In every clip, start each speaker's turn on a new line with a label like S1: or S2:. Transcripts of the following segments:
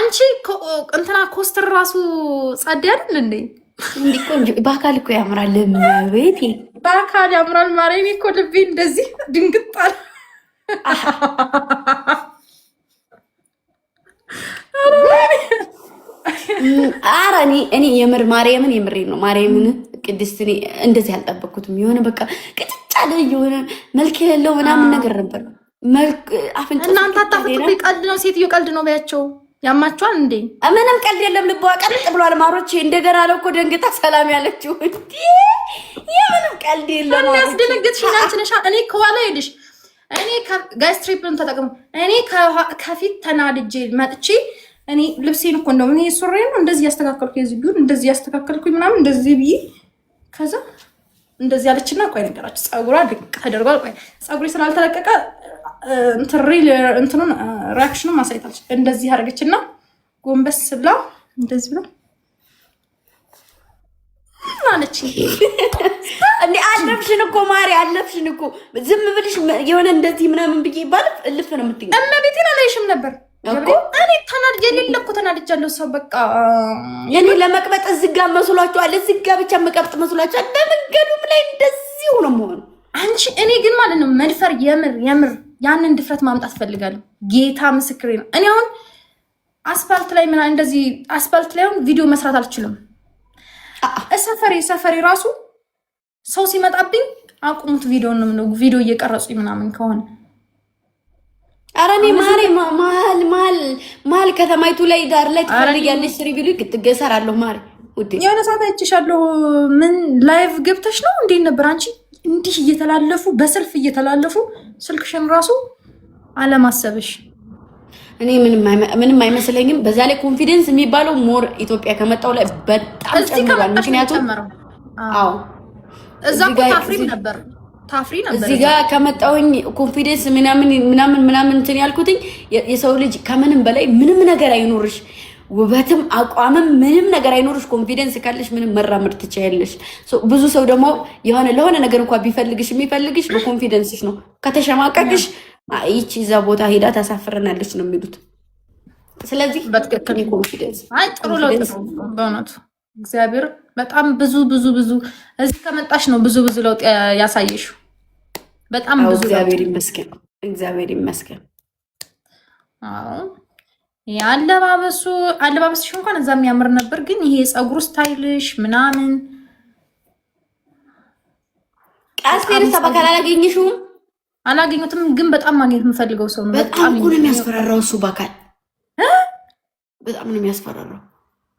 S1: አንቺ እንትና ኮስተር ራሱ ጸድ አይደል እንዴ?
S2: እንዲኮ በአካል እኮ ያምራል። ቤቴ
S1: በአካል ያምራል። ማርያም እኮ ልቤ እንደዚህ ድንግጣል።
S2: ኧረ እኔ የምር ማርያምን የምሬ ነው። ማርያምን ቅድስት እኔ እንደዚህ አልጠበቅኩትም። የሆነ በቃ ቅጭጫ ላይ የሆነ መልክ የሌለው ምናምን ነገር ነበር። መልክ አፍንጫ
S1: እናንተ አታፍጡብኝ። ቀልድ ነው፣ ሴትዮ ቀልድ ነው በያቸው። ያማችኋል እንዴ?
S2: ምንም ቀልድ የለም። ልቧ ቀልጥ ብሏል። ማሮቼ እንደገና ነው እኮ ደንግጣ ሰላም ያለችው። እንዴ የምንም ቀልድ የለም።
S1: ያስደነግጥሽኝ አንቺ ነሽ። እኔ ከኋላ ሄድሽ እኔ ጋስትሪፕን ተጠቅሙ እኔ ከፊት ተናድጄ መጥቼ እኔ ልብሴን እኮ እንደው እኔ ሱሬ ነው እንደዚህ ያስተካከልኩ የዚሁን እንደዚህ ያስተካከልኩኝ ምናምን እንደዚህ ብዬ ከዛ እንደዚህ አለችና ቆይ ነገራችሁ ጸጉሯ ድቅ ተደርጓል። ቆይ ጸጉሬ ስላልተለቀቀ እንትኑን ሪአክሽኑን ማሳየታለች። እንደዚህ አደረገችና ጎንበስ ብላ እንደዚህ ብላ አለች።
S2: እንዴ አለፍሽን እኮ ማሪ አለፍሽን እኮ ዝም ብልሽ የሆነ እንደዚህ ምናምን ብዬ ባልፍ እልፍ ነው የምትይኝ።
S1: እመቤቴን አላየሽም ነበር እኮ እኔ ተናድጄ የሌለ እኮ ተናድጃለሁ። ሰው በቃ
S2: እኔ ለመቅበጥ እዚህ ጋር መስሏችኋል? እዚህ ጋር ብቻ መቀብጥ መስሏችኋል? በመንገዱም ላይ እንደዚህ ነው መሆኑ።
S1: አንቺ እኔ ግን ማለት ነው መድፈር የምር ያንን ድፍረት ማምጣት ፈልጋለሁ። ጌታ ምስክሬ ነው። እኔ አሁን አስፋልት ላይ ምናምን እንደዚህ አስፋልት ላይ አሁን ቪዲዮ መስራት አልችልም። ሰፈሬ ራሱ ሰው ሲመጣብኝ አቁሙት ቪዲዮ ነው ቪዲዮ እየቀረጹኝ ምናምን ከሆነ
S2: አረኔ ማሪ ማል ከተማይቱ ላይ ዳር ላይ ትፈልጊያለሽ ስሪ ቢሉኝ ክትገሰራለሁ። ማሪ ውዴ
S1: የሆነ ሰዓት አይቼሻለሁ። ምን ላይቭ ገብተሽ ነው እንዴ ነበር? አንቺ እንዲህ እየተላለፉ በሰልፍ እየተላለፉ ስልክሽን ራሱ አለማሰብሽ
S2: እኔ ምንም አይመስለኝም። በዛ ላይ ኮንፊደንስ የሚባለው ሞር ኢትዮጵያ ከመጣው ላይ በጣም ጨምሯል። ምክንያቱም አዎ
S1: እዛ ታፍሪም ነበር
S2: እዚህ ጋር ከመጣውኝ ኮንፊደንስ ምናምን እንትን ያልኩትኝ የሰው ልጅ ከምንም በላይ ምንም ነገር አይኖርሽ፣ ውበትም አቋምም ምንም ነገር አይኖርሽ። ኮንፊደንስ ካለሽ ምንም መራመድ ትችያለሽ። ብዙ ሰው ደግሞ ለሆነ ነገር እንኳን ቢፈልግሽ የሚፈልግሽ በኮንፊደንስሽ ነው። ከተሸማቀቅሽ ይቺ እዛ ቦታ ሄዳ ታሳፍረናለች ነው የሚሉት። ስለዚህ በትክክል ኮንፊደንስ
S1: ጥሩ ለውጥ ነው በእውነቱ። እግዚአብሔር በጣም ብዙ እዚህ ከመጣሽ ነው ብዙ ለውጥ ያሳየሽው። በጣም ብዙ
S2: እግዚአብሔር ይመስገን።
S1: አዎ አለባበስሽ እንኳን እዛ የሚያምር ነበር፣ ግን ይሄ ፀጉሩ ስታይልሽ ምናምን
S2: ቃስቴር ሰባካላ አላገኘሽውም?
S1: አላገኘሁትም፣ ግን በጣም ማግኘት የምፈልገው ሰው ነው።
S2: በጣም ነው የሚያስፈራራው እሱ በአካል በጣም ነው የሚያስፈራራው።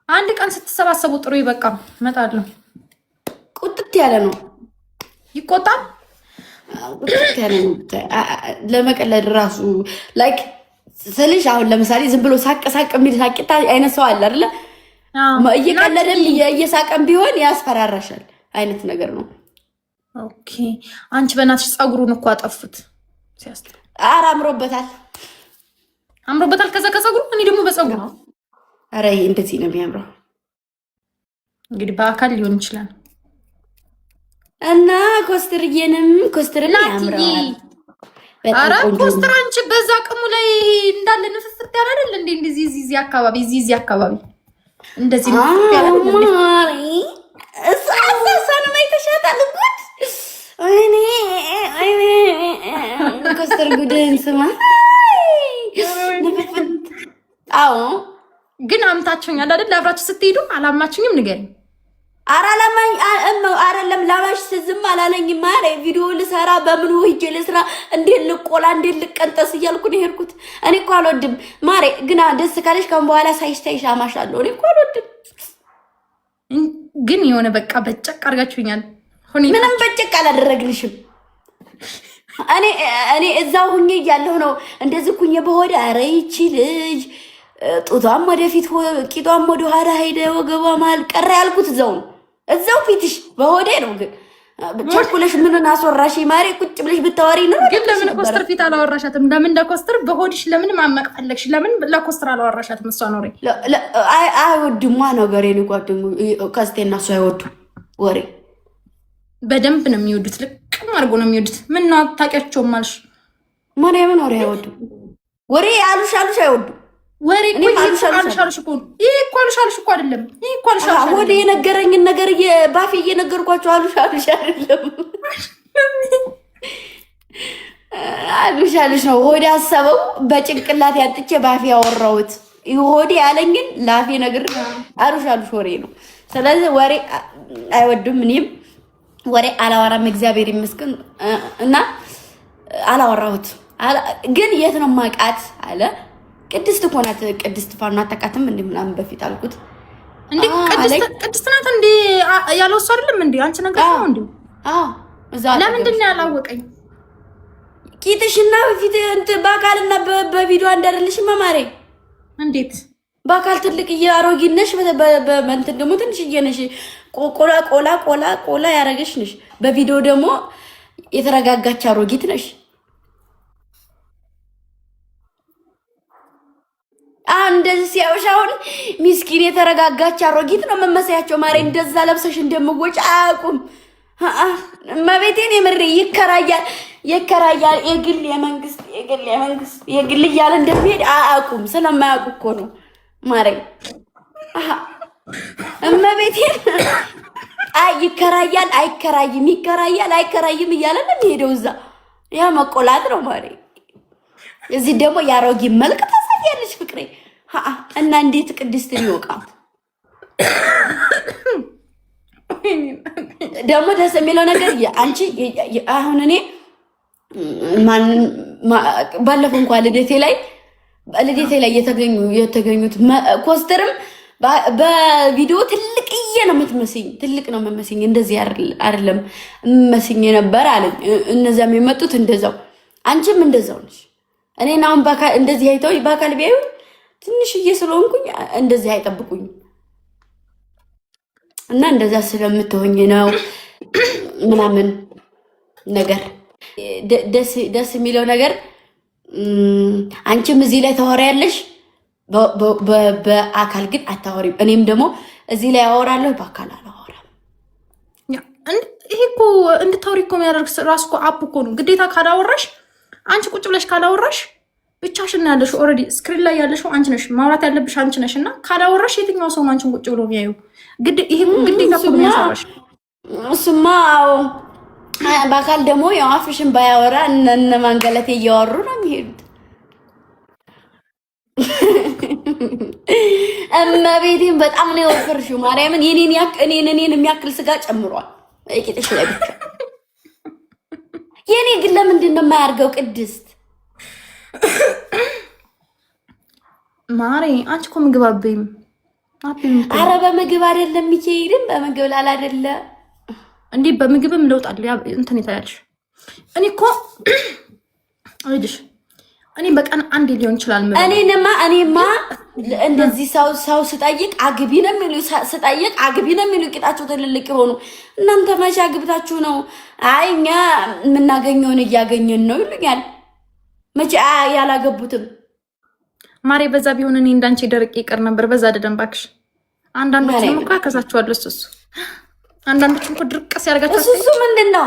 S1: አንድ ቀን ስትሰባሰቡ ጥሩ ይበቃ እመጣለሁ።
S2: ቁጥት ያለ ነው።
S1: ይቆጣል።
S2: ቁጥት ያለ ነው። ለመቀለድ ራሱ ላይክ ስልሽ አሁን ለምሳሌ ዝም ብሎ ሳቅ የሚል ሳቂታ አይነት ሰው አለ አይደለ? እየቀለደም እየሳቀም ቢሆን ያስፈራራሻል አይነት ነገር ነው።
S1: ኦኬ አንቺ በእናትሽ ፀጉሩን እኮ አጠፉት። ሲያስጠላ።
S2: ኧረ አምሮበታል።
S1: ከዛ ከፀጉሩ እኔ ደግሞ በፀጉሩ
S2: ኧረ እንደዚህ ነው የሚያምረው።
S1: እንግዲህ በአካል ሊሆን ይችላል።
S2: እና ኮስትርና ያምራል።
S1: ኧረ ኮስትር አንቺ በዛ ቅሙ ላይ እንዳለ ንፍፍት ያለ አይደል እንዴ? እንደዚህ እዚህ አካባቢ እንደዚህ ንፍፍት ያለ
S2: ማሪ እሳ ነው ማይተሻታል ጉድ እኔ ኮስትር ጉድን ስማ ንፍፍት። አዎ
S1: ግን አምታችሁኛል አይደል? አብራችሁ ስትሄዱ አላማችሁኝም? ንገሪኝ።
S2: አይደለም ላማሽ ዝም አላለኝ ማሬ። ቪዲዮ ልሰራ በምን ሆይጄ ልስራ፣ እንዴት ልቆላ፣ እንዴት ልቀንጠስ እያልኩ ነው የሄድኩት። እኔ እኮ አልወድም ማሬ። ግን ደስ ካለሽ ከም በኋላ ሳይሽ አማሻለሁ። እኔ እኮ አልወድም።
S1: ግን የሆነ በቃ በጨቅ አድርጋችሁኛል።
S2: ምንም በጨቅ አላደረግንሽም። እኔ እዛው ሁኜ እያለሁ ነው እንደዚህ ኩኜ በሆደ ኧረ ይቺ ልጅ ጡቷም ወደፊት ቂጧም ወደ ኋላ ሄደ ወገቧ መሀል ቀረ ያልኩት እዛው ፊትሽ በሆዴ ነው። ግን ቸኩለሽ ምን አስወራሽ ማሬ? ቁጭ ብለሽ ብታወሪ ነው።
S1: ግን ለምን ኮስተር ፊት አላወራሻትም? ለምን ለኮስተር በሆድሽ ለምን ማመቅ ፈለግሽ? ለምን ለኮስተር አላወራሻትም? እሷ ኖሬ
S2: አይወድማ ነገር የኔ ጓደኞች ከስቴና እሱ አይወዱም ወሬ።
S1: በደንብ ነው የሚወዱት። ልቅም አድርጎ ነው የሚወዱት። ምን አታውቂያቸውም አልሽ?
S2: ማርያምን ወሬ አይወዱም። ወሬ አሉሽ አይወዱም።
S1: ወሬ እኮ አልሻልሽ እኮ ይሄ እኮ አልሻልሽ እኮ አይደለም። ይሄ እኮ አልሻልሽ
S2: ወደ የነገረኝን ነገር ባፌ እየነገርኳቸው አልሻልሽ አይደለም። አልሻልሽ ነው ሆዴ አሰበው በጭንቅላት ያጥቼ ባፌ ያወራሁት። ሆዴ ያለኝን ላፌ ነገር አልሻልሽ ወሬ ነው። ስለዚህ ወሬ አይወድም። እኔም ወሬ አላወራም እግዚአብሔር ይመስገን እና አላወራሁት። ግን የት ነው ማቃት አለ ቅድስት እኮ ናት። ቅድስት ፋና አታውቃትም እንዴ ምናምን በፊት አልኩት።
S1: እንዴ ቅድስት ናት እንዴ ያለው እሱ አይደለም እንዴ አንቺ ነገር ነው እንዴ?
S2: አዎ እዛ
S1: ለምንድን ነው ያላወቀኝ?
S2: ቂጥሽና በፊት በአካልና በቪዲዮ አንዳርልሽ መማሬ
S1: እንዴት
S2: በአካል ትልቅ አሮጊት ነሽ፣ በእንትን ደግሞ ትንሽዬ ነሽ። ቆላ ያረገሽ ነሽ። በቪዲዮ ደግሞ የተረጋጋች አሮጊት ነሽ። እንደዚህ ሲያውሽ አሁን ሚስኪን የተረጋጋች አሮጊት ነው መመሰያቸው። ማሬ እንደዛ ለብሰሽ እንደምወጭ አያውቁም። መቤቴን የምሬ ይከራያል የግል የመንግስት እያለ እንደሚሄድ አያውቁም። ስለማያውቁ እኮ ነው ማሬ። እመቤቴን ይከራያል አይከራይም እያለ ነው የሚሄደው እዛ። ያ መቆላት ነው ማሬ። እዚህ ደግሞ የአሮጊት መልክ ታሳያለሽ ፍቅሬ። እና እንዴት ቅድስትን ይወቃት ደግሞ ደስ የሚለው ነገር አንቺ አሁን እኔ ባለፈው እንኳን ልደቴ ላይ የተገኙት ኮስተርም በቪዲዮ ትልቅዬ ነው የምትመስኝ። ትልቅ ነው የምመስኝ። እንደዚህ አይደለም የምመስኝ ነበር አለኝ። እነዛም የመጡት እንደዛው፣ አንቺም እንደዛው ነሽ። እኔን አሁን በአካል እንደዚህ አይተው በአካል ቢያዩ ትንሽዬ ስለሆንኩኝ እንደዚህ አይጠብቁኝ እና እንደዛ ስለምትሆኝ ነው ምናምን ነገር ደስ የሚለው ነገር። አንቺም እዚህ ላይ ታወሪያለሽ፣ በአካል ግን አታወሪም። እኔም ደግሞ እዚህ ላይ አወራለሁ፣ በአካል አላወራም።
S1: ይሄ እኮ እንድታወሪ እኮ የሚያደርግ ራሱ እኮ አፕ እኮ ነው። ግዴታ ካላወራሽ አንቺ ቁጭ ብለሽ ካላወራሽ ብቻሽን ያለሽ ኦልሬዲ ስክሪን ላይ ያለሽው አንቺ ነሽ፣ ማውራት ያለብሽ አንቺ ነሽ። እና ካላወራሽ የትኛው ሰው ነው አንቺን ቁጭ ብሎ የሚያዩ? ይሄ ግዴታ እኮ የሚያሰራሽ
S2: እሱማ። በአካል ደግሞ ያው አፍሽን ባያወራ እነ ማንገለቴ እያወሩ ነው የሚሄዱት። እመቤቴን በጣም ነው የወፈርሽው ማርያምን። እኔን የሚያክል ስጋ ጨምሯል ቂጥሽ ላይ ብቻ። የኔ ግን ለምንድን ነው የማያርገው? ቅድስት
S1: ማሬ አንቺ እኮ ምግብ አትበይም።
S2: ኧረ በምግብ አይደለም የሚሄድም በምግብ ላል አይደለ
S1: እንዴ? በምግብም ለውጥ አለ። እንትን ይታያልሽ። እኔ እኮ አይልሽ እኔ በቀን አንዴ ሊሆን ይችላል።
S2: እኔማ እንደዚህ ሰው ስጠይቅ አግቢ ነው የሚሉ ቂጣቸው ትልልቅ የሆኑ እናንተ መቼ አግብታችሁ ነው? አይ እኛ የምናገኘውን እያገኘን ነው ይሉኛል። መቼ ያላገቡትም
S1: ማሬ። በዛ ቢሆን እኔ እንዳንቺ ደረቅ ይቀር ነበር። በዛ አይደለም እባክሽ። አንዳንዶችም እኮ ያከሳቸዋለሁ። እሱ አንዳንዶችም እኮ ድርቅስ ያደርጋቸዋል።
S2: እሱ ምንድን ነው?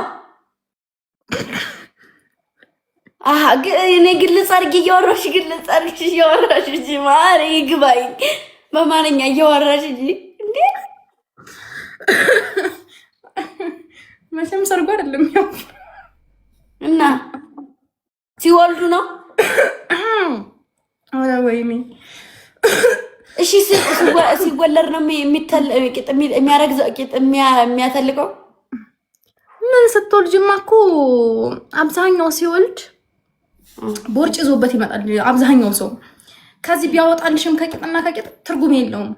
S2: እኔ ግልጽ አድርጊ እያወራሽ እንጂ ማሬ ይግባኝ። በማንኛ እያወራሽ እንጂ እንዴ
S1: መቼም ሰርጎ አይደለም ያው
S2: እና ሲወልዱ ነው።
S1: አረ ወይኔ
S2: እሺ ሲወለድ ነው የሚያረግዘው የሚያተልቀው።
S1: ምን ስትወልጂማ እኮ አብዛኛው ሲወልድ ቦርጭ ይዞበት ይመጣል። አብዛኛው ሰው ከዚህ ቢያወጣልሽም ከቂጥና ከቂጥ ትርጉም የለውም።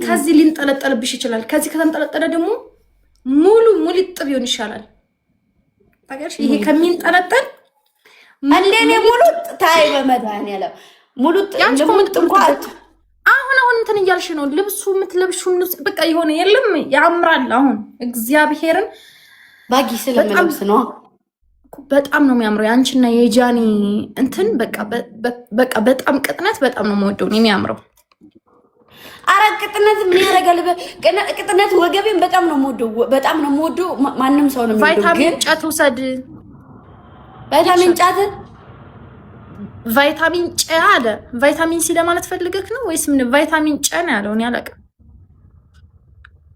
S1: ከዚህ ሊንጠለጠልብሽ ይችላል። ከዚህ ከተንጠለጠለ ደግሞ ሙሉ ጥብ ይሆን ይሻላል። ታውቂያለሽ? ይሄ ከሚንጠለጠል
S2: እንደኔ ሙሉ ታይ በመድኃኒዓለም ሙሉ ጥንቋት
S1: አሁን እንትን እያልሽ ነው። ልብሱ የምትለብሺው በቃ የሆነ የለም ያምራል። አሁን እግዚአብሔርን
S2: ባጊ ስለምለብስ ነው።
S1: በጣም ነው የሚያምረው። ያንቺና የጃኒ እንትን በቃ በጣም ቅጥነት በጣም ነው የምወደው የሚያምረው።
S2: አረ ቅጥነት ምን ያደርጋል? ቅጥነት ወገቤን በጣም ነው የምወደው። ማንም ሰው ነው የሚወደው።
S1: ቫይታሚን ጫት ውሰድ። ቫይታሚን ጨ አለ። ቫይታሚን ሲ ለማለት ፈልገክ ነው ወይስ ምን? ቫይታሚን ጨ ነው ያለው። እኔ አላውቅም።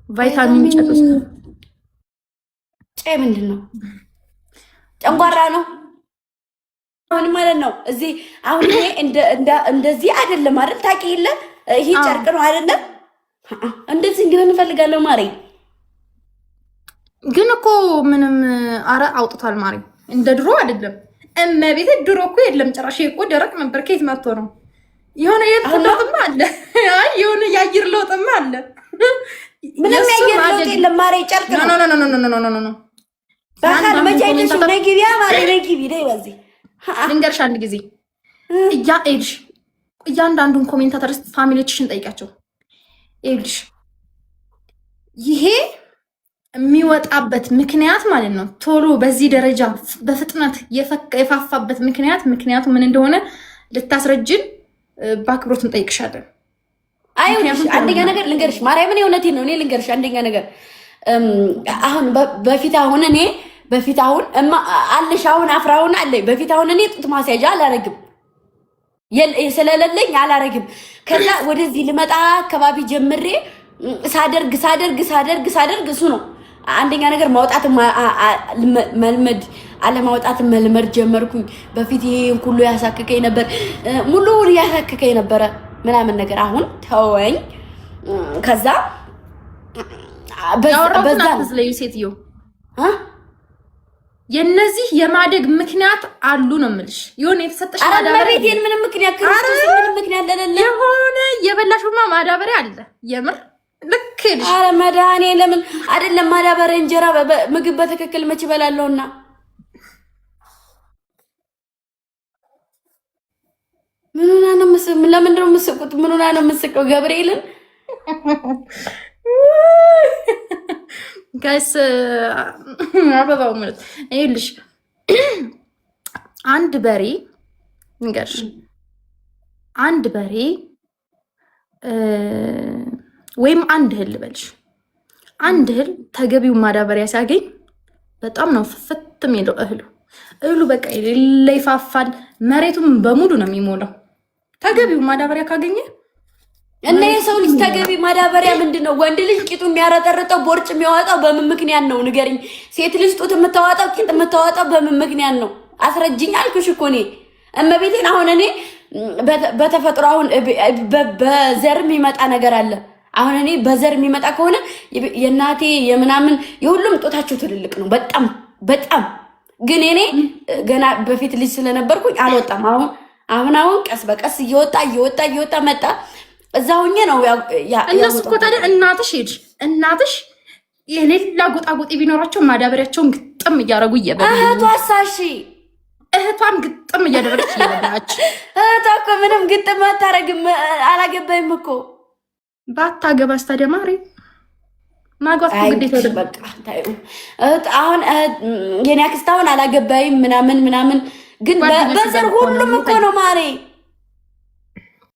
S1: ቫይታሚን
S2: ጨ ምንድን ነው? ጨንጓራ ነው አሁን ማለት ነው። እዚህ አሁን ይሄ እንደዚህ አይደለም አይደል? ታውቂ የለ ይሄ ጨርቅ ነው አይደለም? እንደዚህ እንግዲህ እንፈልጋለሁ ማሪ።
S1: ግን እኮ ምንም አረ አውጥቷል ማሪ። እንደ ድሮ አይደለም እመቤቴ። ድሮ እኮ የለም ጭራሽ። እኮ ደረቅ ነበር። ከየት መጥቶ ነው? የሆነ የለውጥማ አለ። አይ የሆነ የአየር ለውጥማ አለ።
S2: ምንም የአየር ለውጥ የለም ማሪ። ጨርቅ ነው።
S1: ኖ
S2: ባካል መጃይልሽ ነግቢያ ማሪ ነግቢ ደይ በዚህ
S1: ልንገርሽ አንድ ጊዜ እያንዳንዱን ኮሜንታተርስ ፋሚሊዎችሽን ጠይቃቸው። ይኸውልሽ ይሄ የሚወጣበት ምክንያት ማለት ነው ቶሎ በዚህ ደረጃ በፍጥነት የፋፋበት ምክንያቱ ምን እንደሆነ ልታስረጅን በአክብሮት እንጠይቅሻለን።
S2: አንደኛ ነገር ልንገርሽ ማርያምን የእውነቴን ነው። እኔ ልንገርሽ አንደኛ ነገር አሁን በፊት አሁን አለሽ አሁን አፍራውን አለ በፊት አሁን እኔ ጡት ማስያዣ አላረግም ስለሌለኝ አላረግም። ከዛ ወደዚህ ልመጣ አካባቢ ጀምሬ ሳደርግ እሱ ነው አንደኛ ነገር ማውጣት መልመድ አለማውጣት መልመድ ጀመርኩኝ። በፊት ይሄን ሁሉ ያሳከከኝ ነበር ሙሉውን ያሳከከኝ ነበር ምናምን ነገር አሁን ተወኝ። ከዛ በዛ
S1: ስለዩ ሴትዮ የነዚህ የማደግ ምክንያት አሉ ነው የምልሽ። የሆነ የተሰጠሽ
S2: ማዳበሪያ ምንም ምክንያት ክርስቶስ ምንም ምክንያት ለሌለ
S1: የሆነ የበላሽማ ማዳበሪያ አለ። የምር ልክ ልሽ
S2: አረ መድኃኔ ለምን አይደለም ማዳበሪያ እንጀራ ምግብ በትክክል መች ይበላለውና ምን ሆና ነው ለምን ነው የምትስቁት? ምን ሆና ነው የምትስቀው? ገብርኤልን
S1: ጋይስ አበባው ማለት ይኸውልሽ አንድ በሬ እንገርሽ አንድ በሬ ወይም አንድ እህል ልበልሽ አንድ እህል ተገቢው ማዳበሪያ ሲያገኝ በጣም ነው ፍፍት የሚለው እህሉ በቃ ይፋፋል። መሬቱም በሙሉ ነው የሚሞላው ተገቢው ማዳበሪያ ካገኘ።
S2: እና የሰው ልጅ ተገቢ ማዳበሪያ ምንድነው? ወንድ ልጅ ቂጡ የሚያረጠርጠው ቦርጭ የሚያወጣው በምን ምክንያት ነው ንገሪኝ። ሴት ልጅ ጡት የምታወጣው ቂጥ የምታወጣው በምን ምክንያት ነው? አስረጅኝ አልኩሽ እኮ እኔ እመቤቴን። አሁን እኔ በተፈጥሮ አሁን በዘር የሚመጣ ነገር አለ። አሁን እኔ በዘር የሚመጣ ከሆነ የእናቴ የምናምን የሁሉም ጦታቸው ትልልቅ ነው በጣም ግን እኔ ገና በፊት ልጅ ስለነበርኩኝ አልወጣም። አሁን ቀስ በቀስ እየወጣ መጣ። እዛ ሆኜ ነው
S1: እነሱ እኮ ታዲያ እናትሽ የሌላ ጎጣጎጤ ቢኖራቸው ማዳበሪያቸውን ግጥም እያደረጉ እየበሉ እህቷን ግጥም እያደረገች እየበላች
S2: እህቷ እኮ ምንም ግጥም አታረግም። አላገባይም እኮ
S1: ባታገባስ ታዲያ ማሪ ማግባት ግዴታ በቃ
S2: ታዩ። አሁን የኔ አክስት አሁን አላገባይም ምናምን ግን በዘር ሁሉም እኮ ነው ማሪ